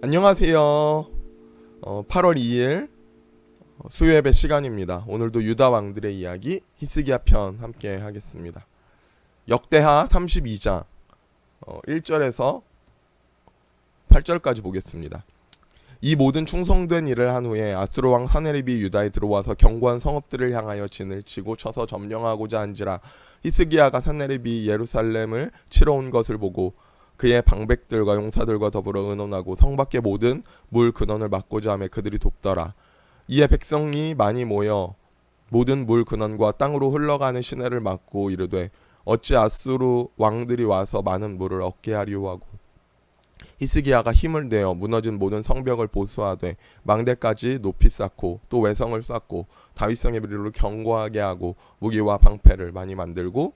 안녕하세요. 8월 2일 수요예배 시간입니다. 오늘도 유다 왕들의 이야기 히스기야 편 함께 하겠습니다. 역대하 32장 1절에서 8절까지 보겠습니다. 이 모든 충성된 일을 한 후에 아수르 왕 사네립이 유다에 들어와서 견고한 성읍들을 향하여 진을 치고 쳐서 점령하고자 한지라. 히스기야가 사네립이 예루살렘을 치러 온 것을 보고 그의 방백들과 용사들과 더불어 의논하고 성 밖의 모든 물 근원을 막고자 하며 그들이 돕더라. 이에 백성이 많이 모여 모든 물 근원과 땅으로 흘러가는 시내를 막고 이르되 어찌 아수르 왕들이 와서 많은 물을 얻게 하리오 하고, 히스기야가 힘을 내어 무너진 모든 성벽을 보수하되 망대까지 높이 쌓고 또 외성을 쌓고 다윗성의 비리로 견고하게 하고 무기와 방패를 많이 만들고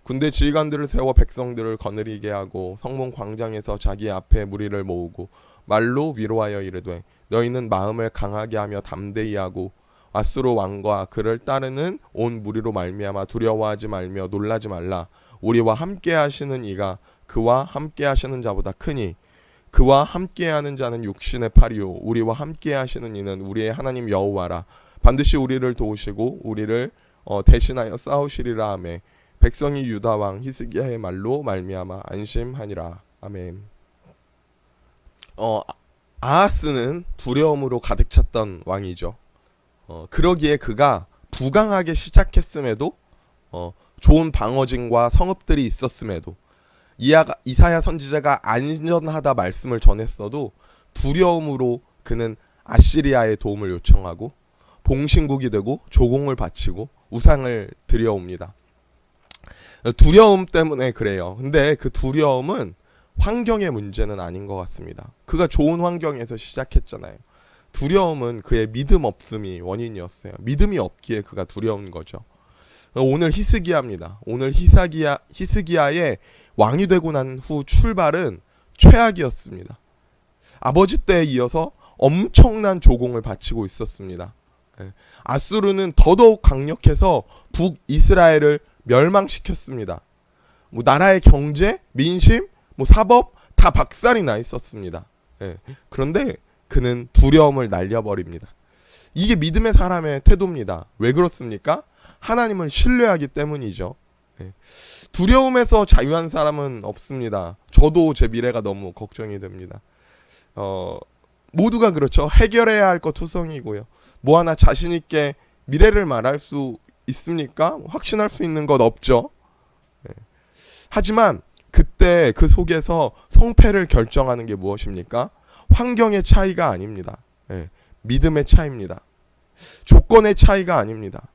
군대 지휘관들을 세워 백성들을 거느리게 하고 성문 광장에서 자기 앞에 무리를 모으고 말로 위로하여 이르되 너희는 마음을 강하게 하며 담대히 하고 아수르 왕과 그를 따르는 온 무리로 말미암아 두려워하지 말며 놀라지 말라. 우리와 함께 하시는 이가 그와 함께 하시는 자보다 크니 그와 함께 하는 자는 육신의 팔이요 우리와 함께 하시는 이는 우리의 하나님 여호와라. 반드시 우리를 도우시고 우리를 대신하여 싸우시리라 하매 백성이 유다 왕 히스기야의 말로 말미암아 안심하니라. 아멘. 아하스는 두려움으로 가득 찼던 왕이죠. 그러기에 그가 부강하게 시작했음에도 좋은 방어진과 성읍들이 있었음에도 이사야 선지자가 안전하다 말씀을 전했어도 두려움으로 그는 아시리아의 도움을 요청하고 봉신국이 되고 조공을 바치고 우상을 드려옵니다. 두려움 때문에 그래요. 근데 그 두려움은 환경의 문제는 아닌 것 같습니다. 그가 좋은 환경에서 시작했잖아요. 두려움은 그의 믿음 없음이 원인이었어요. 믿음이 없기에 그가 두려운 거죠. 오늘 히스기야입니다. 오늘 히스기야의 왕이 되고 난 후 출발은 최악이었습니다. 아버지 때에 이어서 엄청난 조공을 바치고 있었습니다. 아수르는 더더욱 강력해서 북이스라엘을 멸망시켰습니다. 나라의 경제, 민심, 사법 다 박살이 나 있었습니다. 그런데 그는 두려움을 날려버립니다. 이게 믿음의 사람의 태도입니다. 왜 그렇습니까? 하나님을 신뢰하기 때문이죠. 두려움에서 자유한 사람은 없습니다. 저도 제 미래가 너무 걱정이 됩니다. 모두가 그렇죠. 해결해야 할 것 투성이고요. 뭐 하나 자신 있게 미래를 말할 수 있습니까? 확신할 수 있는 것 없죠. 하지만 그때 그 속에서 성패를 결정하는 게 무엇입니까? 환경의 차이가 아닙니다. 믿음의 차이입니다. 조건의 차이가 아닙니다.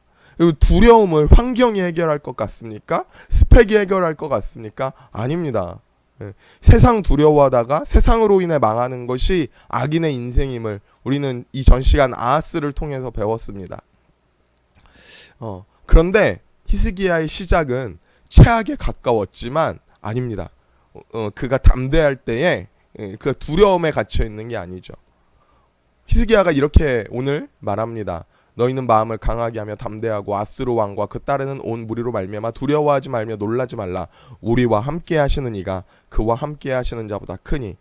두려움을 환경이 해결할 것 같습니까? 스펙이 해결할 것 같습니까? 아닙니다. 세상 두려워하다가 세상으로 인해 망하는 것이 악인의 인생임을 우리는 이 전 시간 아하스를 통해서 배웠습니다. 그런데 히스기야의 시작은 최악에 가까웠지만 아닙니다. 그가 담대할 때에 그 두려움에 갇혀 있는 게 아니죠. 히스기야가 이렇게 오늘 말합니다. 너희는 마음을 강하게 하며 담대하고 아수르 왕과 그 따르는 온 무리로 말미암아 두려워하지 말며 놀라지 말라. 우리와 함께 하시는 이가 그와 함께 하시는 자보다 크니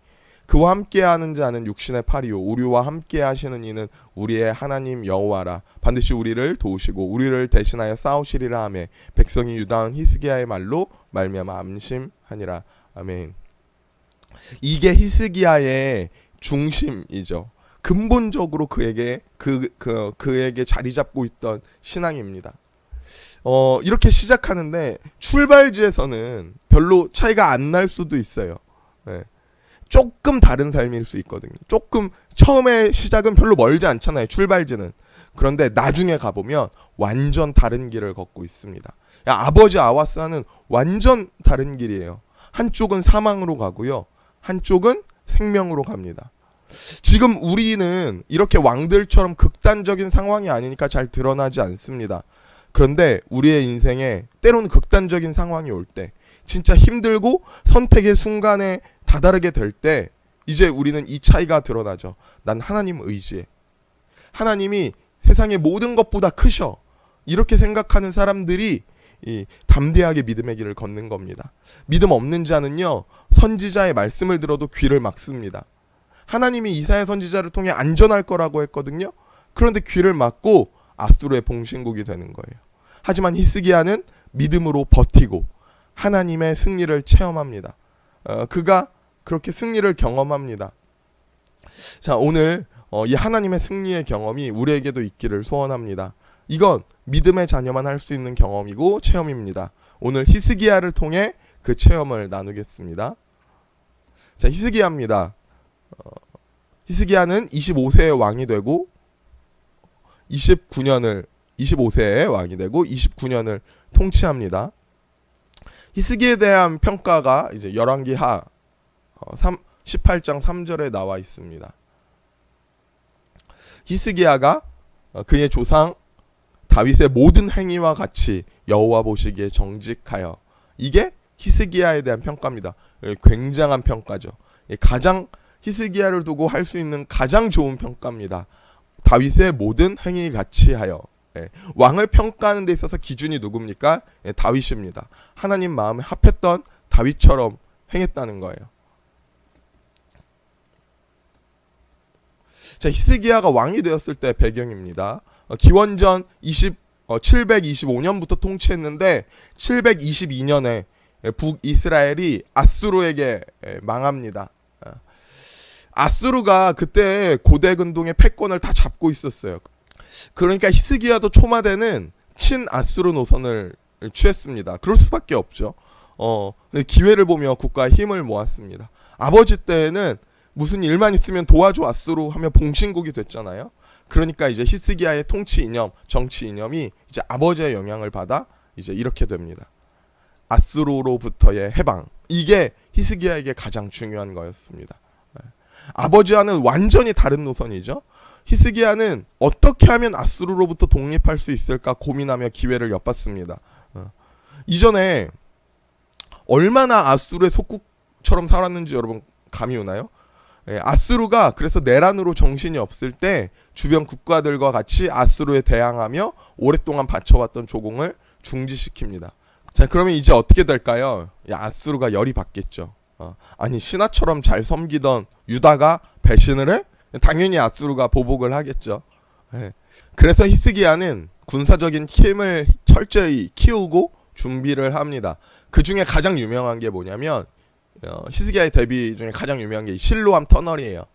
그와 함께하는 자는 육신의 팔이요 우리와 함께하시는 이는 우리의 하나님 여호와라. 반드시 우리를 도우시고 우리를 대신하여 싸우시리라 하며 백성이 유다 왕 히스기야의 말로 말미암아 안심하니라. 아멘. 이게 히스기야의 중심이죠. 근본적으로 그에게 그에게 자리 잡고 있던 신앙입니다. 이렇게 시작하는데 출발지에서는 별로 차이가 안 날 수도 있어요. 조금 다른 삶일 수 있거든요. 조금 처음에 시작은 별로 멀지 않잖아요. 출발지는. 그런데 나중에 가보면 완전 다른 길을 걷고 있습니다. 아버지 아하스와는 완전 다른 길이에요. 한쪽은 사망으로 가고요. 한쪽은 생명으로 갑니다. 지금 우리는 이렇게 왕들처럼 극단적인 상황이 아니니까 잘 드러나지 않습니다. 그런데 우리의 인생에 때로는 극단적인 상황이 올 때 진짜 힘들고 선택의 순간에 다다르게 될 때 이제 우리는 이 차이가 드러나죠. 난 하나님 의지해. 하나님이 세상의 모든 것보다 크셔. 이렇게 생각하는 사람들이 담대하게 믿음의 길을 걷는 겁니다. 믿음 없는 자는요 선지자의 말씀을 들어도 귀를 막습니다. 하나님이 이사야 선지자를 통해 안전할 거라고 했거든요. 그런데 귀를 막고 아수르의 봉신국이 되는 거예요. 하지만 히스기야는 믿음으로 버티고 하나님의 승리를 체험합니다. 그가 그렇게 승리를 경험합니다. 자, 오늘 이 하나님의 승리의 경험이 우리에게도 있기를 소원합니다. 이건 믿음의 자녀만 할 수 있는 경험이고 체험입니다. 오늘 히스기야를 통해 그 체험을 나누겠습니다. 자, 히스기야입니다. 히스기야는 25세의 왕이 되고 25세의 왕이 되고 29년을 통치합니다. 히스기야에 대한 평가가 이제 열왕기하 18장 3절에 나와 있습니다. 히스기야가 그의 조상 다윗의 모든 행위와 같이 여호와 보시기에 정직하여, 이게 히스기야에 대한 평가입니다. 굉장한 평가죠. 가장 히스기야를 두고 할 수 있는 가장 좋은 평가입니다. 다윗의 모든 행위 같이 하여. 왕을 평가하는 데 있어서 기준이 누굽니까? 다윗입니다. 하나님 마음에 합했던 다윗처럼 행했다는 거예요. 자, 히스기야가 왕이 되었을 때 배경입니다. 기원전 725년부터 통치했는데 722년에 북이스라엘이 아수르에게 망합니다. 아수르가 그때 고대 근동의 패권을 다 잡고 있었어요. 그러니까 히스기야도 초마대는 친아수르 노선을 취했습니다. 그럴 수밖에 없죠. 기회를 보며 국가의 힘을 모았습니다. 아버지 때에는 무슨 일만 있으면 도와줘 아수르 하면 봉신국이 됐잖아요. 그러니까 이제 히스기야의 통치 이념, 정치 이념이 이제 아버지의 영향을 받아 이제 이렇게 됩니다. 아수르로부터의 해방. 이게 히스기야에게 가장 중요한 거였습니다. 아버지와는 완전히 다른 노선이죠. 히스기야는 어떻게 하면 아수르로부터 독립할 수 있을까 고민하며 기회를 엿봤습니다. 이전에 얼마나 아수르의 속국처럼 살았는지 여러분 감이 오나요? 아수르가 그래서 내란으로 정신이 없을 때 주변 국가들과 같이 아수르에 대항하며 오랫동안 바쳐왔던 조공을 중지시킵니다. 자, 그러면 이제 어떻게 될까요? 아수르가 열이 받겠죠. 아니, 신하처럼 잘 섬기던 유다가 배신을 해? 당연히 아수르가 보복을 하겠죠. 그래서 히스기야는 군사적인 힘을 철저히 키우고 준비를 합니다. 그 중에 가장 유명한 게 뭐냐면 히스기야의 대비 중에 가장 유명한 게 실로암 터널이에요.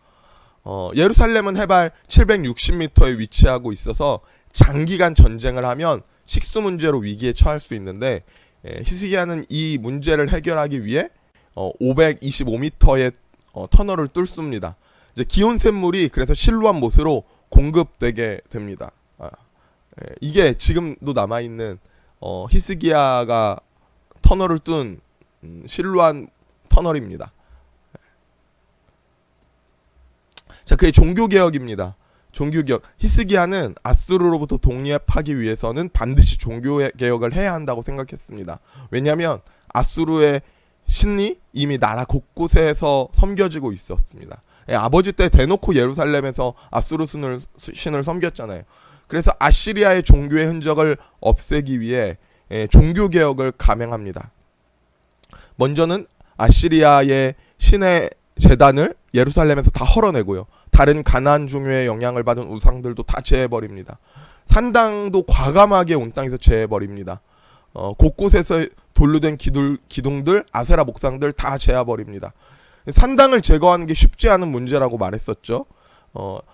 예루살렘은 해발 760m에 위치하고 있어서 장기간 전쟁을 하면 식수 문제로 위기에 처할 수 있는데 히스기야는 이 문제를 해결하기 위해 525m의 터널을 뚫습니다. 이제 기온 샘물이 그래서 실로암 못으로 공급되게 됩니다. 이게 지금도 남아있는 히스기야가 터널을 뚫은 실로암 터널입니다. 자, 그의 종교개혁입니다. 종교개혁. 히스기야는 아수르로부터 독립하기 위해서는 반드시 종교개혁을 해야 한다고 생각했습니다. 왜냐하면 아수르의 신이 이미 나라 곳곳에서 섬겨지고 있었습니다. 아버지 때 대놓고 예루살렘에서 아수르 신을 섬겼잖아요. 그래서 아시리아의 종교의 흔적을 없애기 위해 종교개혁을 감행합니다. 먼저는 아시리아의 신의 제단을 예루살렘에서 다 헐어내고요. 다른 가나안 종교의 영향을 받은 우상들도 다 제해버립니다. 산당도 과감하게 온 땅에서 제해버립니다. 곳곳에서 돌로 된 기둥들, 아세라 목상들 다 제해버립니다. 산당을 제거하는 게 쉽지 않은 문제라고 말했었죠.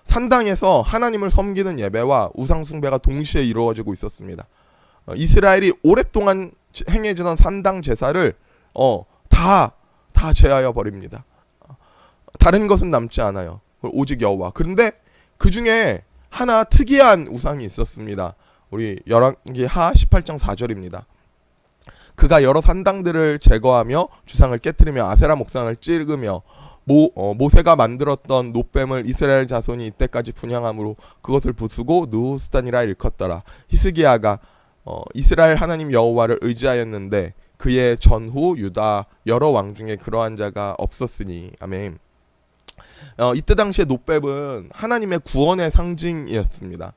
산당에서 하나님을 섬기는 예배와 우상 숭배가 동시에 이루어지고 있었습니다. 이스라엘이 오랫동안 행해지던 산당 제사를 다 제하여 버립니다. 다른 것은 남지 않아요. 오직 여호와. 그런데 그 중에 하나 특이한 우상이 있었습니다. 우리 열왕기하 18장 4절입니다. 그가 여러 산당들을 제거하며 주상을 깨뜨리며 아세라 목상을 찌르며 모세가 만들었던 놋뱀을 이스라엘 자손이 이때까지 분향함으로 그것을 부수고 느후스단이라 일컫더라. 히스기야가 이스라엘 하나님 여호와를 의지하였는데 그의 전후 유다 여러 왕 중에 그러한 자가 없었으니. 아멘. 이때 당시에 놋뱀은 하나님의 구원의 상징이었습니다.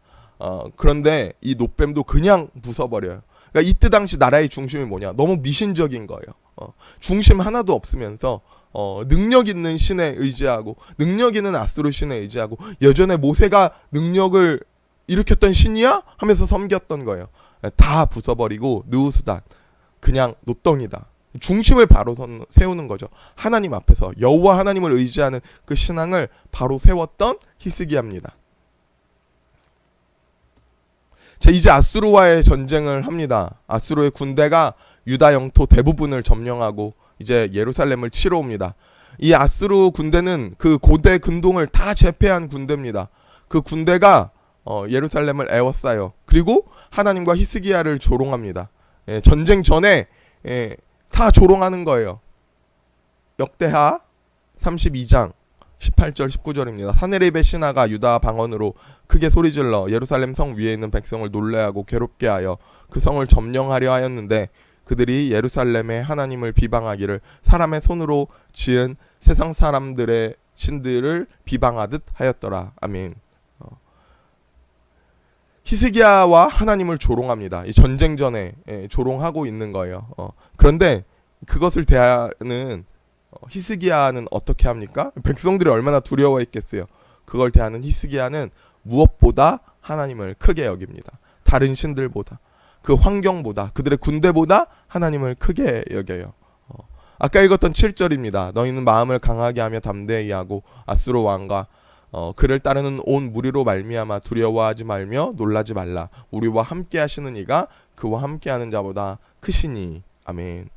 그런데 이 놋뱀도 그냥 부숴버려요. 그러니까 이때 당시 나라의 중심이 뭐냐? 너무 미신적인 거예요. 중심 하나도 없으면서 능력 있는 신에 의지하고 능력 있는 아수르 신에 의지하고 예전에 모세가 능력을 일으켰던 신이야? 하면서 섬겼던 거예요. 다 부숴버리고 느우수단 그냥 노덩이다. 중심을 바로 세우는 거죠. 하나님 앞에서 여호와 하나님을 의지하는 그 신앙을 바로 세웠던 히스기야입니다. 자, 이제 아수르와의 전쟁을 합니다. 아수르의 군대가 유다 영토 대부분을 점령하고 이제 예루살렘을 치러 옵니다. 이 아수르 군대는 그 고대 근동을 다 제패한 군대입니다. 그 군대가 예루살렘을 에워싸요. 그리고 하나님과 히스기야를 조롱합니다. 전쟁 전에 다 조롱하는 거예요. 역대하 32장 18절 19절입니다. 사네립의 신하가 유다 방언으로 크게 소리질러 예루살렘 성 위에 있는 백성을 놀래하고 괴롭게 하여 그 성을 점령하려 하였는데 그들이 예루살렘의 하나님을 비방하기를 사람의 손으로 지은 세상 사람들의 신들을 비방하듯 하였더라. 아멘. 히스기야와 하나님을 조롱합니다. 이 전쟁 전에 조롱하고 있는 거예요. 그런데 그것을 대하는 히스기야는 어떻게 합니까? 백성들이 얼마나 두려워했겠어요. 그걸 대하는 히스기야는 무엇보다 하나님을 크게 여깁니다. 다른 신들보다, 그 환경보다, 그들의 군대보다 하나님을 크게 여겨요. 아까 읽었던 7절입니다. 너희는 마음을 강하게 하며 담대히 하고 아수르 왕과 그를 따르는 온 무리로 말미암아 두려워하지 말며 놀라지 말라. 우리와 함께 하시는 이가 그와 함께하는 자보다 크시니. 아멘.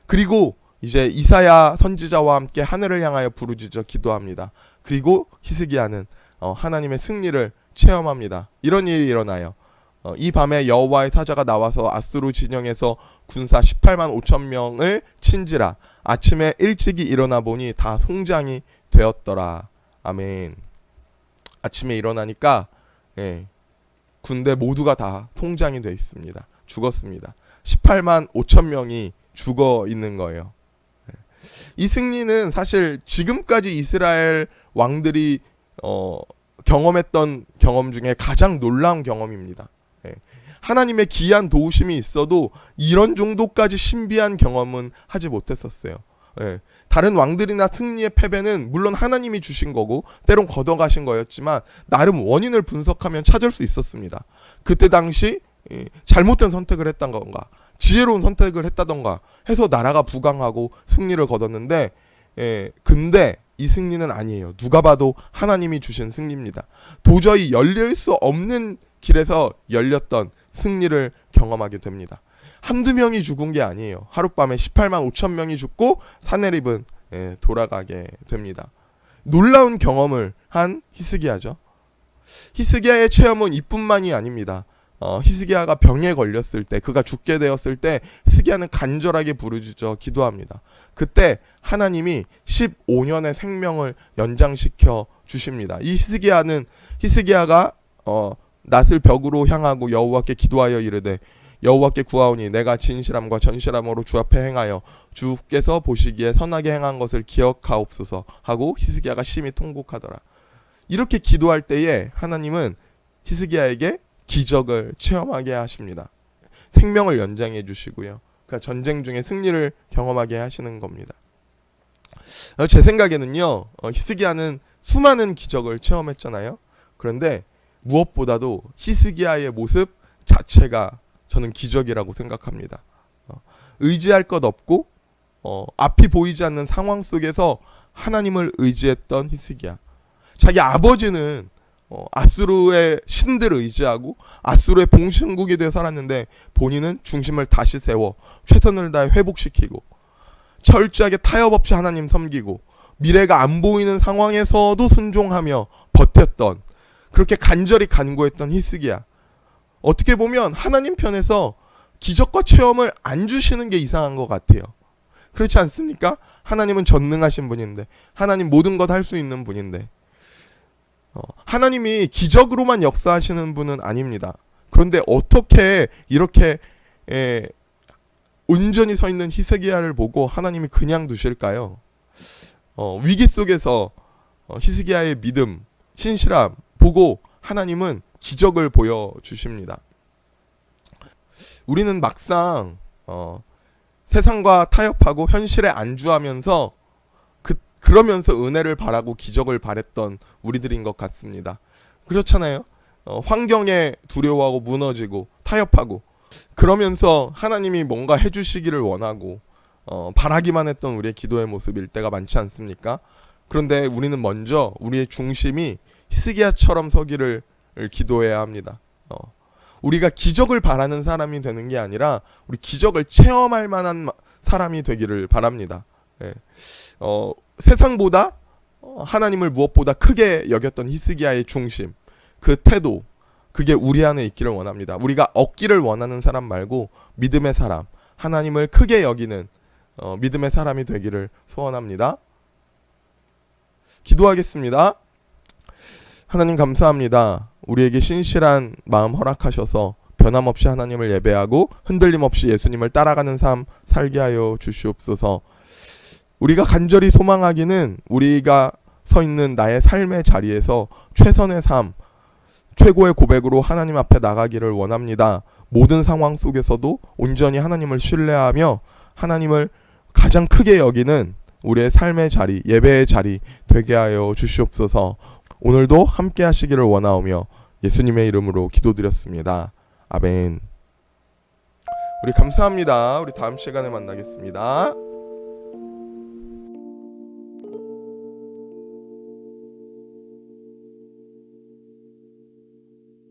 그리고 이제 이사야 선지자와 함께 하늘을 향하여 부르짖어 기도합니다. 그리고 히스기야는 하나님의 승리를 체험합니다. 이런 일이 일어나요. 이 밤에 여호와의 사자가 나와서 아수르 진영에서 군사 18만 5천 명을 친지라. 아침에 일찍이 일어나 보니 다 송장이 되었더라. 아멘. 아침에 일어나니까 군대 모두가 다 송장이 되어 있습니다. 죽었습니다. 18만 5천 명이 죽어 있는 거예요. 이 승리는 사실 지금까지 이스라엘 왕들이 경험했던 경험 중에 가장 놀라운 경험입니다. 하나님의 기이한 도우심이 있어도 이런 정도까지 신비한 경험은 하지 못했었어요. 다른 왕들이나 승리의 패배는 물론 하나님이 주신 거고 때론 걷어가신 거였지만 나름 원인을 분석하면 찾을 수 있었습니다. 그때 당시 잘못된 선택을 했던 건가, 지혜로운 선택을 했다던가 해서 나라가 부강하고 승리를 거뒀는데 근데 이 승리는 아니에요. 누가 봐도 하나님이 주신 승리입니다. 도저히 열릴 수 없는 길에서 열렸던 승리를 경험하게 됩니다. 한두 명이 죽은 게 아니에요. 하룻밤에 18만 5천 명이 죽고 사네립은 돌아가게 됩니다. 놀라운 경험을 한 히스기야죠. 히스기야의 체험은 이뿐만이 아닙니다. 히스기야가 병에 걸렸을 때, 그가 죽게 되었을 때 히스기야는 간절하게 부르짖어 기도합니다. 그때 하나님이 15년의 생명을 연장시켜 주십니다. 이 히스기야가 낫을 벽으로 향하고 여호와께 기도하여 이르되 여호와께 구하오니 내가 진실함과 전실함으로 주 앞에 행하여 주께서 보시기에 선하게 행한 것을 기억하옵소서 하고 히스기야가 심히 통곡하더라. 이렇게 기도할 때에 하나님은 히스기야에게 기적을 체험하게 하십니다. 생명을 연장해 주시고요. 그러니까 전쟁 중에 승리를 경험하게 하시는 겁니다. 제 생각에는요, 히스기야는 수많은 기적을 체험했잖아요. 그런데 무엇보다도 히스기야의 모습 자체가 저는 기적이라고 생각합니다. 의지할 것 없고 앞이 보이지 않는 상황 속에서 하나님을 의지했던 히스기야. 자기 아버지는 아수르의 신들을 의지하고 아수르의 봉신국이 되어 살았는데 본인은 중심을 다시 세워 최선을 다해 회복시키고 철저하게 타협 없이 하나님 섬기고 미래가 안 보이는 상황에서도 순종하며 버텼던, 그렇게 간절히 간구했던 히스기야. 어떻게 보면 하나님 편에서 기적과 체험을 안 주시는 게 이상한 것 같아요. 그렇지 않습니까? 하나님은 전능하신 분인데, 하나님 모든 것 할 수 있는 분인데, 하나님이 기적으로만 역사하시는 분은 아닙니다. 그런데 어떻게 이렇게 온전히 서 있는 히스기야를 보고 하나님이 그냥 두실까요? 위기 속에서 히스기야의 믿음, 신실함 보고 하나님은 기적을 보여주십니다. 우리는 막상 세상과 타협하고 현실에 안주하면서 그러면서 은혜를 바라고 기적을 바랬던 우리들인 것 같습니다. 그렇잖아요. 환경에 두려워하고 무너지고 타협하고 그러면서 하나님이 뭔가 해주시기를 원하고 바라기만 했던 우리의 기도의 모습일 때가 많지 않습니까? 그런데 우리는 먼저 우리의 중심이 히스기야처럼 서기를 기도해야 합니다. 우리가 기적을 바라는 사람이 되는 게 아니라 우리 기적을 체험할 만한 사람이 되기를 바랍니다. 예. 세상보다 하나님을 무엇보다 크게 여겼던 히스기야의 중심, 그 태도, 그게 우리 안에 있기를 원합니다. 우리가 얻기를 원하는 사람 말고 믿음의 사람, 하나님을 크게 여기는 믿음의 사람이 되기를 소원합니다. 기도하겠습니다. 하나님 감사합니다. 우리에게 신실한 마음 허락하셔서 변함없이 하나님을 예배하고 흔들림 없이 예수님을 따라가는 삶 살게 하여 주시옵소서. 우리가 간절히 소망하기는 우리가 서 있는 나의 삶의 자리에서 최선의 삶, 최고의 고백으로 하나님 앞에 나가기를 원합니다. 모든 상황 속에서도 온전히 하나님을 신뢰하며 하나님을 가장 크게 여기는 우리의 삶의 자리, 예배의 자리 되게 하여 주시옵소서. 오늘도 함께 하시기를 원하오며 예수님의 이름으로 기도드렸습니다. 아멘. 우리 감사합니다. 우리 다음 시간에 만나겠습니다.